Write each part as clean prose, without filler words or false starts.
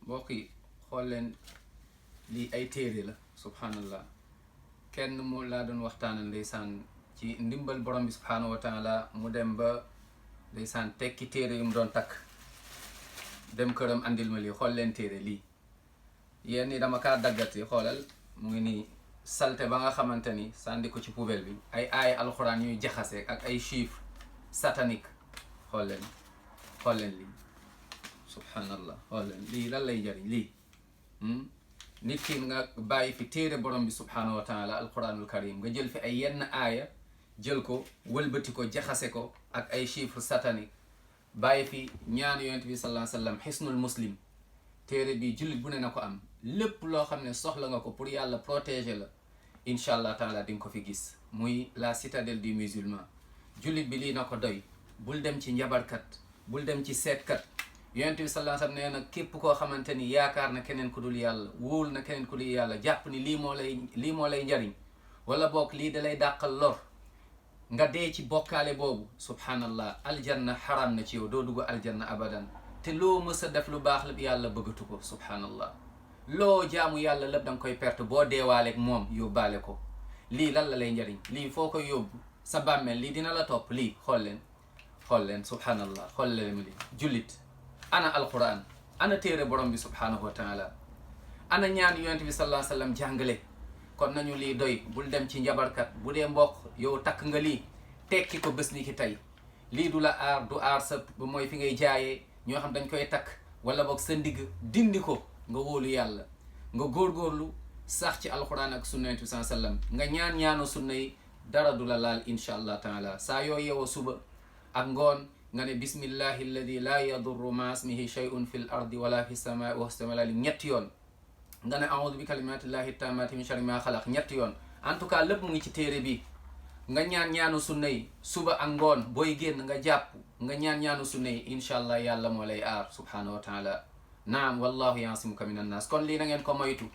mbokk yi xool leen lii ay téere la subhanallah kenn mu laa doon waxtaanal ndeysaan ci ndimbal borom bi subhanahu wa taala mu dem ba ndeysaan tekki téere yu mu doon takk dem këram andil ma lii xool leen téere lii yéen ni dama kaa daggati xoolal mu ngi nii salte ba nga xamante ni sànni ko ci poubelle bi ay aaya alxuraan ñuy jaxase ak ay chiffres satanique xool leen lii subhanallah xool leen lii lan lay jariñ lii nit ki nga bàyyi fi téere borom bi subhanahu wa taala alquranul karim nga jël fi ay yenn aaya jël ko wëlbati ko jaxase ko ak ay chiffres satanique bàyyi fi ñaan yonent bi sallallahu alayhi wa sallam xisnul muslim téere bi jullit bu ne na ko am lépp loo xam ne soxla nga ko pour yàlla protéger la incha allah taala di nga ko fi gis muy la citadelle du musulman jullit bi lii na ko doy bul dem ci njabarkat bul dem ci seetkat yonent bi sallallahu alayhi wa sallam nee na képp koo xamante ni yaakaar na keneen ku dul yàlla wóol na keneen ku dul yàlla jàpp ni lii moo lay njariñ wala boog lii da lay dàqal lor nga dee ci bokkaale boobu subhanallah aljanna xaram na ci yow doo dugg aljanna abadan te loo mës a def lu baax la yàlla bëggatu ko subhanallah loo jaamu yàlla lépp da nga koy perte boo deewaaleeg moom yóbbaale ko lii lan la lay njariñ lii foo koy yóbbu sa bàmmeel lii dina la topp lii xool leen subhanallah xool leen lii jullit ana alquran ana téere borom bi subhanahu wa taala ana ñaan yonent bi sallallahu alayhi wa sallam jàngale kon nañu lii doy bul dem ci njabarkat bu dee mbokk yow takk nga lii tekki ko bés ni ki tey lii du la aar du aar sa mooy fi ngay jaayee ñoo xam dañ koy takk wala boog sa ndigg dindi ko nga wóolu yàlla nga góorgóorlu sax ci alquran ak sunna yonent bi sallallahu alayhi wa sallam nga ñaanu sunna yi dara du la laal incha allah taala saa yoo yeewoo suba ak ngoon nga ne bismillahi alladi laa yadurru ma ismihi shay'un fi l ardi wala fi samai wa stamilali ñetti yoon nga ne a'udhu bi kalimatillahi tammati min sharri ma xalaq ñetti yoon en tout cas lépp mu ngi ci téere bi nga ñaanu sunna yi suba ak ngoon booy génn nga jàpp nga ñaanu sunna yi incha allah yàlla moo lay aar subhanahu wa taala naam wallahu yaasimuka min annas kon lii na ngeen ko moytu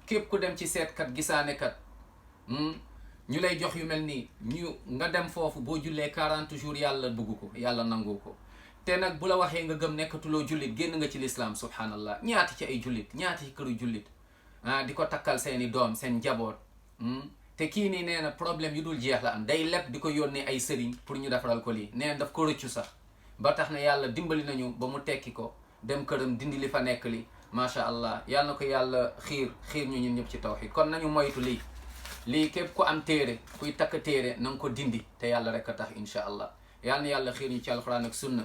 képp ku dem ci seetkat gisaanekat ñu lay jox yu mel nii nga dem foofu boo jullee 40 jours yàlla bugg ko yàlla nangu ko te nag bu la waxee nga gëm nekkatuloo jullit génn nga ci lislaam subhanallah ñaati ci ay jullit ñaati ci këru jullit di ko takkal seeni doom seen njaboot te kii nii nee na problème yu dul jeex la am day leb di ko yónnee ay sëriñ pour ñu defaral ko lii nee na daf ko rëccu sax ba tax na yàlla dimbali nañu ba mu tekki ko dem këram dindi li fa nekk li macha allah yàlla na ko yàlla xiir ñu ñun ñëpp ci tawhid kon nañu moytu lii képp ku am téere kuy takk téere na nga ko dindi te yàlla rek a tax incha allah yal na yàlla xiir ñu ci alquran ak sunna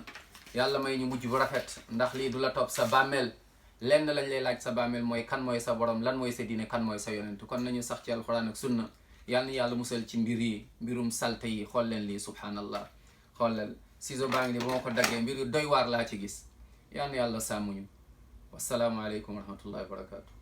yàlla may ñu mujj bu rafet ndax lii du la topp sa bàmmeel lenn lañ lay laaj sa bàmmeel mooy kan mooy sa borom lan mooy sa diine kan mooy sa yonentu kon nañu sax ci alquran ak sunna yal na yàlla musal ci mbirum salte yi xool leen lii subhanallah xoolal ciseau baa ngi ni ba ma ko daggee mbir yu doy waar laa ci gis yal na yàlla sàmmuñu wasalaamualeykum wa rahmatullahi wa barakatu